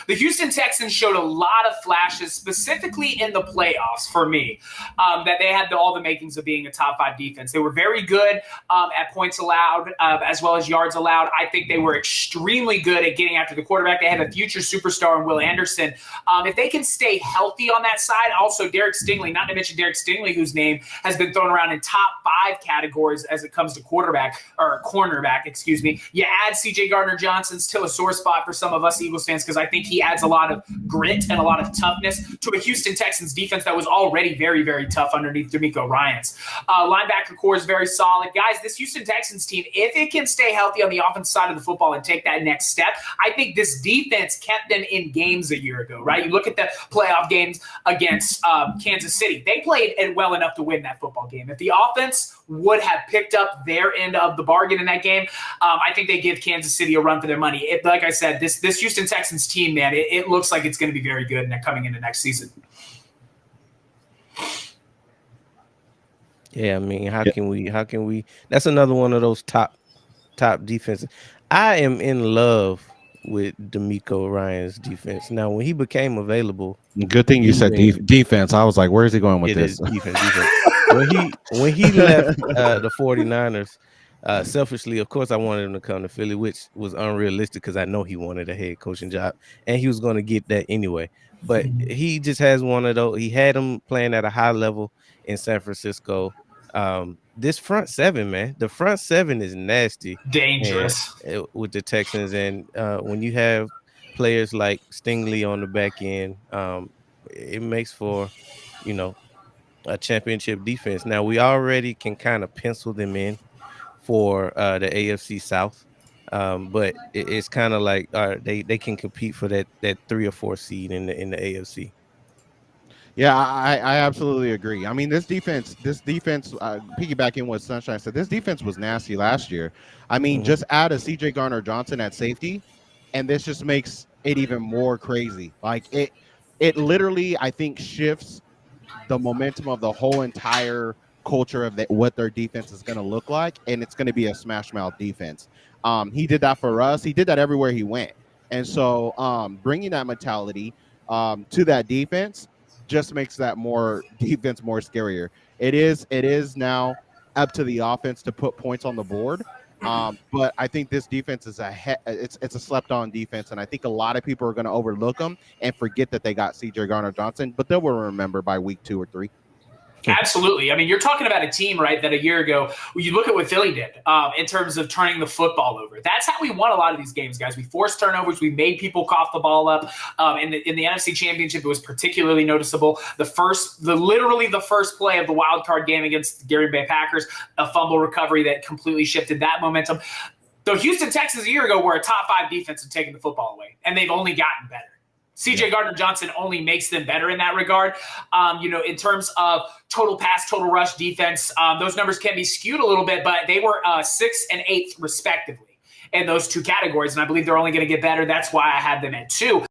The Houston Texans showed a lot of flashes, specifically in the playoffs for me, that they had all the makings of being a top 5 defense. They were very good at points allowed as well as yards allowed. I think they were extremely good at getting after the quarterback. They have a future superstar in Will Anderson. If they can stay healthy on that side, also Derek Stingley, not to mention Derek Stingley, whose name has been thrown around in top 5 categories as it comes to cornerback. You add C.J. Gardner-Johnson, still a sore spot for some of us Eagles fans because I think he adds a lot of grit and a lot of toughness to a Houston Texans defense that was already very, very tough underneath DeMeco Ryans. Linebacker core is very solid. Guys, this Houston Texans team, if it can stay healthy on the offensive side of the football and take that next step, I think this defense kept them in games a year ago, right? You look at the playoff games against Kansas City. They played well enough to win that football game. If the offense would have picked up their end of the bargain in that game, I think they give Kansas City a run for their money. Like I said, this Houston Texans team, man, it looks like it's going to be very good coming into next season. Yeah, I mean, how can we? That's another one of those top defenses. I am in love with DeMeco Ryans' defense. Now, when he became available, good thing you said defense. I was like, where is he going with this? Defense. when he left the 49ers, selfishly, of course, I wanted him to come to Philly, which was unrealistic because I know he wanted a head coaching job, and he was going to get that anyway. But he just has one of those. He had him playing at a high level in San Francisco. This front seven, man, the front seven is nasty, dangerous with the Texans. And when you have players like Stingley on the back end, it makes for, a championship defense. Now we already can kind of pencil them in for the AFC South, but it's kind of like they can compete for that 3 or 4 seed in the AFC. Yeah, I absolutely agree. I mean, this defense, piggybacking what Sunshine said, this defense was nasty last year. I mean, just add a C.J. Gardner-Johnson at safety, and this just makes it even more crazy. Like it literally, I think, shifts the momentum of the whole entire culture of what their defense is going to look like, and it's going to be a smash mouth defense. He did that for us. He did that everywhere he went, and so bringing that mentality to that defense just makes that defense more scarier. It is now up to the offense to put points on the board. But I think this defense is it's a slept-on defense, and I think a lot of people are going to overlook them and forget that they got C.J. Gardner-Johnson, but they will remember by week 2 or 3. Absolutely. I mean, you're talking about a team, right, that a year ago, you look at what Philly did in terms of turning the football over. That's how we won a lot of these games, guys. We forced turnovers. We made people cough the ball up. In the NFC Championship, it was particularly noticeable. Literally the first play of the wild card game against the Green Bay Packers, a fumble recovery that completely shifted that momentum. The Houston Texans a year ago were a top 5 defense in taking the football away, and they've only gotten better. C.J. Gardner-Johnson only makes them better in that regard. In terms of total pass, total rush defense, those numbers can be skewed a little bit, but they were 6th and 8th respectively in those 2 categories, and I believe they're only going to get better. That's why I had them at 2.